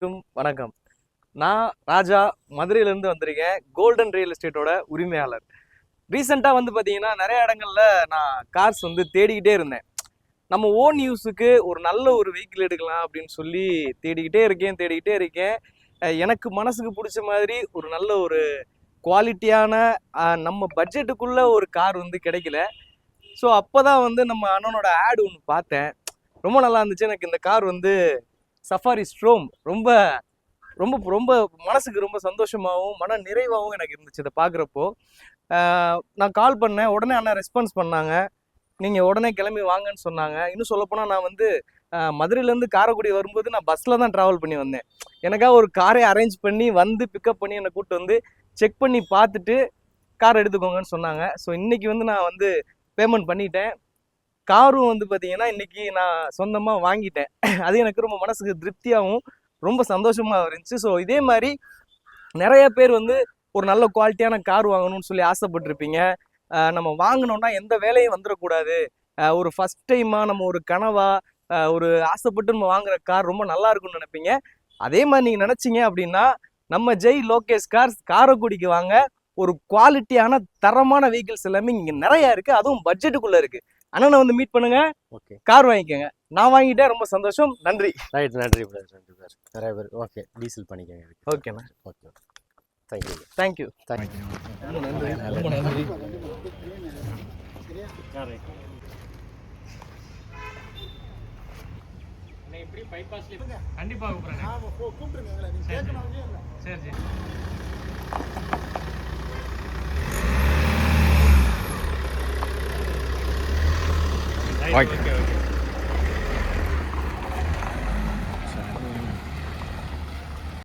வணக்கம். நான் ராஜா, மதுரையிலேருந்து வந்திருக்கேன். கோல்டன் ரியல் எஸ்டேட்டோட உரிமையாளர். ரீசெண்டாக வந்து பார்த்தீங்கன்னா நிறைய இடங்கள்ல நான் கார்ஸ் வந்து தேடிக்கிட்டே இருந்தேன். நம்ம ஓன் யூஸுக்கு ஒரு நல்ல ஒரு வெஹிக்கிள் எடுக்கலாம் அப்படின்னு சொல்லி தேடிக்கிட்டே இருக்கேன். எனக்கு மனசுக்கு பிடிச்ச மாதிரி ஒரு நல்ல ஒரு குவாலிட்டியான நம்ம பட்ஜெட்டுக்குள்ள ஒரு கார் வந்து கிடைக்கல. ஸோ அப்போ தான் வந்து நம்ம அண்ணனோட ஆடு ஒன்று பார்த்தேன். ரொம்ப நல்லா இருந்துச்சு. எனக்கு இந்த கார் வந்து சஃபாரி ஸ்ட்ரோம் ரொம்ப ரொம்ப ரொம்ப மனசுக்கு ரொம்ப சந்தோஷமாகவும் மன நிறைவாகவும் எனக்கு இருந்துச்சு இதை பார்க்குறப்போ. நான் கால் பண்ணேன், உடனே அண்ணா ரெஸ்பான்ஸ் பண்ணாங்க. நீங்கள் உடனே கிளம்பி வாங்கன்னு சொன்னாங்க. இன்னும் சொல்லப்போனால் நான் வந்து மதுரையிலேருந்து காரைக்குடி வரும்போது நான் பஸ்ஸில் தான் ட்ராவல் பண்ணி வந்தேன். எனக்காக ஒரு காரை அரேஞ்ச் பண்ணி வந்து பிக்கப் பண்ணி என்னை கூப்பிட்டு வந்து செக் பண்ணி பார்த்துட்டு கார் எடுத்துக்கோங்கன்னு சொன்னாங்க. ஸோ இன்றைக்கி வந்து நான் வந்து பேமெண்ட் பண்ணிட்டேன். காரும் வந்து பார்த்தீங்கன்னா இன்றைக்கி நான் சொந்தமாக வாங்கிட்டேன். அது எனக்கு ரொம்ப மனசுக்கு திருப்தியாகவும் ரொம்ப சந்தோஷமாக இருந்துச்சு. ஸோ இதே மாதிரி நிறைய பேர் வந்து ஒரு நல்ல குவாலிட்டியான கார் வாங்கணும்னு சொல்லி ஆசைப்பட்டிருப்பீங்க. நம்ம வாங்கினோன்னா எந்த வேலையும் வந்துடக்கூடாது, ஒரு ஃபஸ்ட் டைமாக நம்ம ஒரு கனவா ஒரு ஆசைப்பட்டு நம்ம வாங்குற கார் ரொம்ப நல்லா இருக்கும்னு நினைப்பீங்க. அதே மாதிரி நீங்கள் நினச்சிங்க அப்படின்னா நம்ம ஜெய் லோகேஷ் கார்ஸ் காரைக்குடிக்கு வாங்க. ஒரு குவாலிட்டியான தரமான வெஹிக்கிள்ஸ் எல்லாமே இங்கே நிறையா இருக்குது, அதுவும் பட்ஜெட்டுக்குள்ளே இருக்குது. அண்ணனை வந்து மீட் பண்ணுங்க, ஓகே, கார் வாங்கிக்கோங்க. நான் வாங்கிட்டேன், ரொம்ப சந்தோஷம். நன்றி. ரைட், நன்றி பிரதர், நன்றி பிரதர். நிறைய பேர் ஓகே டீசல் பண்ணிக்கோங்க. ஓகேண்ணா, ஓகே, தேங்க்யூ தேங்க்யூ. ரொம்ப நன்றி. எப்படி பைபாஸ்ல கண்டிப்பா கூப்பிடுங்க. சரி சரி. ஓகே.